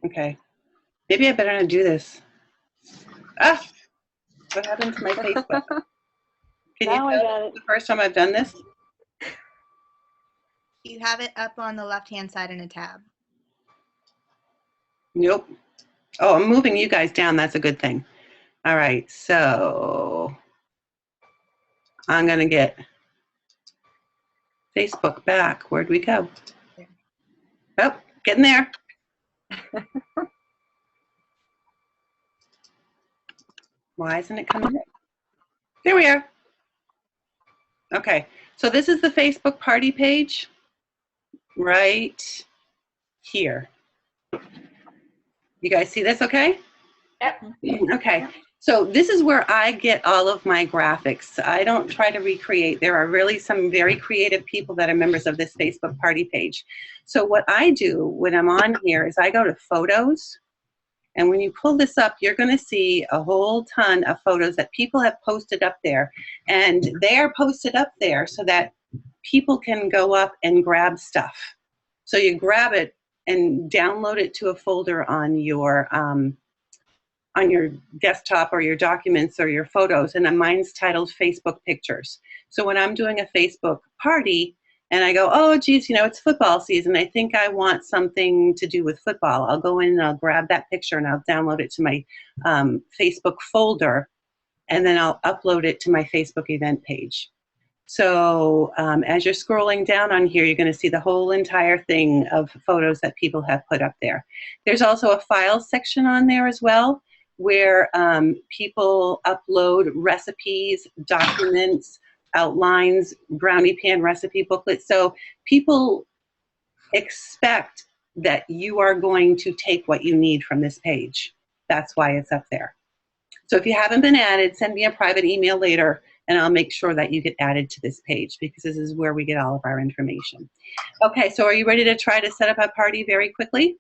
Okay. Maybe I better not do this. Ah, what happened to my Facebook? Can you Now I tell got this it. is the first time I've done this? You have it up on the left-hand side in a tab. Nope. Oh, I'm moving you guys down. That's a good thing. All right, so I'm going to get Facebook back. Where'd we go? Oh, getting there. Why isn't it coming up? There we are. Okay, so this is the Facebook party page right here. You guys see this okay? Yep. Okay, so this is where I get all of my graphics. I don't try to recreate. There are really some very creative people that are members of this Facebook party page. So what I do when I'm on here is I go to photos, and when you pull this up, you're going to see a whole ton of photos that people have posted up there, and they are posted up there so that people can go up and grab stuff. So you grab it and download it to a folder on your desktop or your documents or your photos, and mine's titled Facebook Pictures. So when I'm doing a Facebook party and I go, oh, geez, you know, it's football season, I think I want something to do with football, I'll go in and I'll grab that picture and I'll download it to my Facebook folder, and then I'll upload it to my Facebook event page. So as you're scrolling down on here, you're going to see the whole entire thing of photos that people have put up there. There's also a files section on there as well, where people upload recipes, documents, outlines, brownie pan recipe booklets. So people expect that you are going to take what you need from this page. That's why it's up there. So if you haven't been added, send me a private email later, and I'll make sure that you get added to this page, because this is where we get all of our information. Okay, so are you ready to try to set up a party very quickly?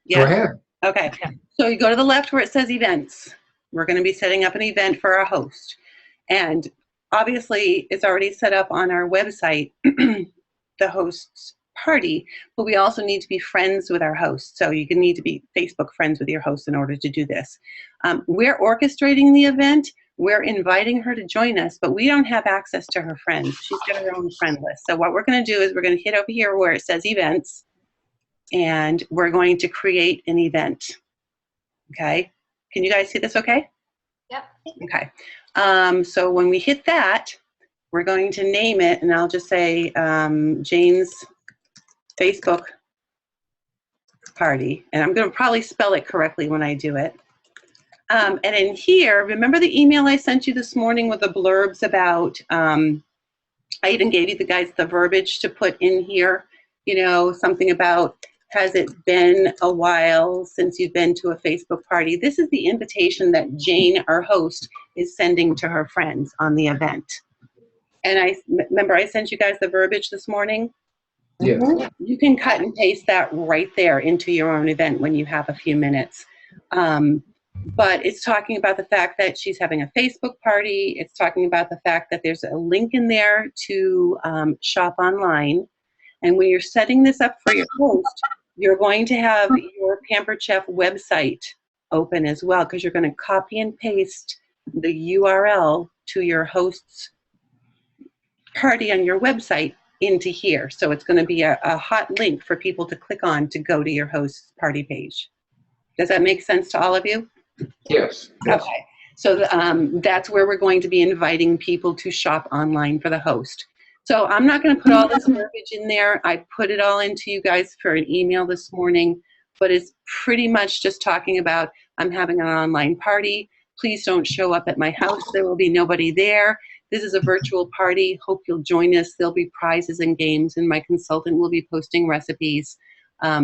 Go ahead. Okay, so you go to the left where it says events. We're going to be setting up an event for our host. And obviously, it's already set up on our website, the host's party, but we also need to be friends with our host. So you can need to be Facebook friends with your host in order to do this. We're orchestrating the event. We're inviting her to join us, but we don't have access to her friends. She's got her own friend list. So what we're going to do is we're going to hit over here where it says events, and we're going to create an event. Okay? Can you guys see this okay? Yep. Okay. So when we hit that, we're going to name it, and I'll just say Jane's Facebook party. And I'm going to probably spell it correctly when I do it. And in here, remember the email I sent you this morning with the blurbs about, I even gave you the guys the verbiage to put in here, you know, something about, has it been a while since you've been to a Facebook party? This is the invitation that Jane, our host, is sending to her friends on the event. And I remember I sent you guys the verbiage this morning. Yes. You can cut and paste that right there into your own event when you have a few minutes. But it's talking about the fact that she's having a Facebook party. It's talking about the fact that there's a link in there to shop online. And when you're setting this up for your host, you're going to have your Pampered Chef website open as well, because you're going to copy and paste the URL to your host's party on your website into here. So it's going to be a hot link for people to click on to go to your host's party page. Does that make sense to all of you? Yes. Yes. Okay. So that's where we're going to be inviting people to shop online for the host. So I'm not going to put all this verbiage in there. I put it all into you guys for an email this morning, but it's pretty much just talking about, I'm having an online party. Please don't show up at my house. There will be nobody there. This is a virtual party. Hope you'll join us. There'll be prizes and games, and my consultant will be posting recipes.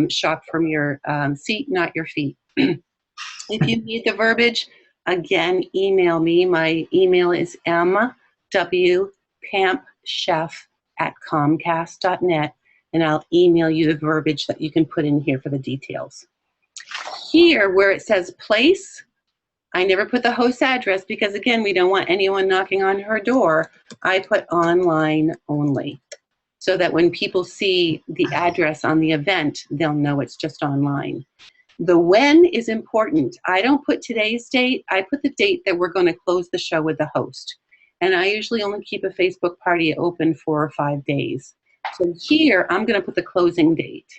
Shop from your seat, not your feet. If you need the verbiage, again, email me. My email is mwpampchef@comcast.net, and I'll email you the verbiage that you can put in here for the details. Here, where it says place, I never put the host address because, again, we don't want anyone knocking on her door. I put online only. so that when people see the address on the event, they'll know it's just online. The when is important. I don't put today's date. I put the date that we're going to close the show with the host. And I usually only keep a Facebook party open 4 or 5 days. So here, I'm going to put the closing date.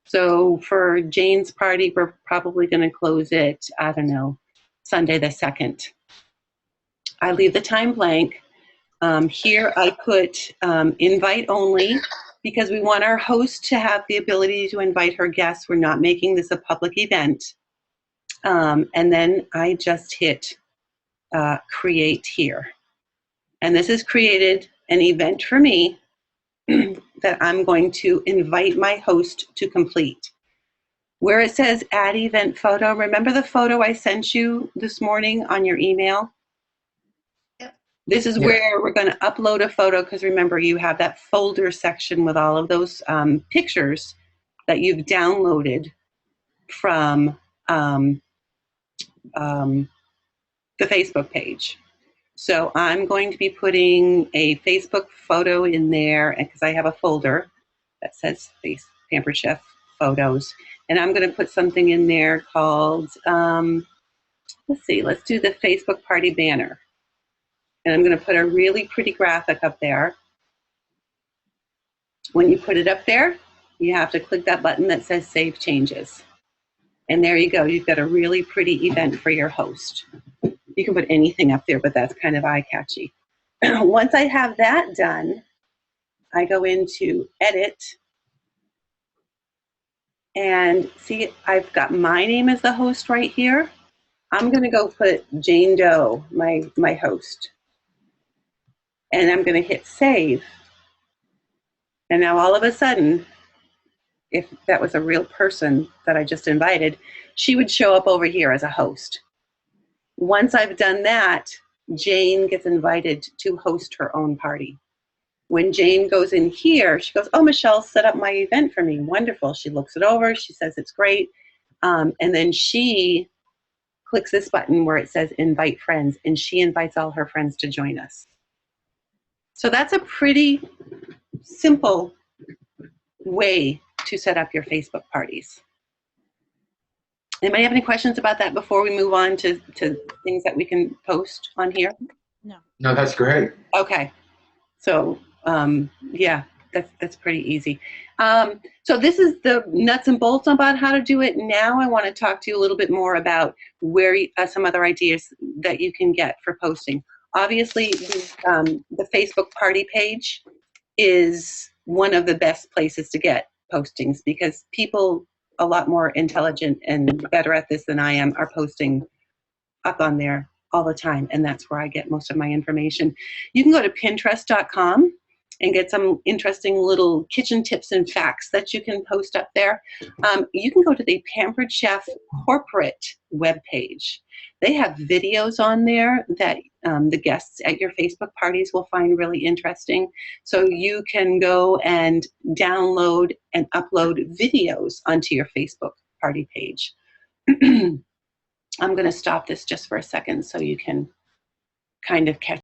So for Jane's party, we're probably going to close it, I don't know, Sunday the 2nd. I leave the time blank. Here I put invite only, because we want our host to have the ability to invite her guests. We're not making this a public event. And then I just hit create here. And this has created an event for me that I'm going to invite my host to complete. Where it says add event photo, remember the photo I sent you this morning on your email? Yep. This is where we're going to upload a photo, because remember, you have that folder section with all of those pictures that you've downloaded from the Facebook page. So I'm going to be putting a Facebook photo in there, because I have a folder that says Pampered Chef Photos. And I'm going to put something in there called, let's do the Facebook party banner. And I'm going to put a really pretty graphic up there. When you put it up there, you have to click that button that says Save Changes. And there you go. You've got a really pretty event for your host. You can put anything up there, but that's kind of eye-catchy. Once I have that done, I go into Edit. And see, I've got my name as the host right here. I'm going to go put Jane Doe, my host. And I'm going to hit Save. And now all of a sudden, if that was a real person that I just invited, she would show up over here as a host. Once I've done that, Jane gets invited to host her own party. When Jane goes in here, she goes, oh, Michelle set up my event for me. Wonderful. She looks it over. She says it's great. And then she clicks this button where it says invite friends, and she invites all her friends to join us. So that's a pretty simple way to set up your Facebook parties. Anybody have any questions about that before we move on to things that we can post on here? No. No, that's great. Okay. So, yeah, that's pretty easy. So this is the nuts and bolts about how to do it. Now I want to talk to you a little bit more about where some other ideas that you can get for posting. Obviously, the Facebook party page is one of the best places to get postings, because people a lot more intelligent and better at this than I am are posting up on there all the time, and that's where I get most of my information. You can go to Pinterest.com and get some interesting little kitchen tips and facts that you can post up there. You can go to the Pampered Chef corporate webpage. They have videos on there that the guests at your Facebook parties will find really interesting. So you can go and download and upload videos onto your Facebook party page. I'm going to stop this just for a second so you can kind of catch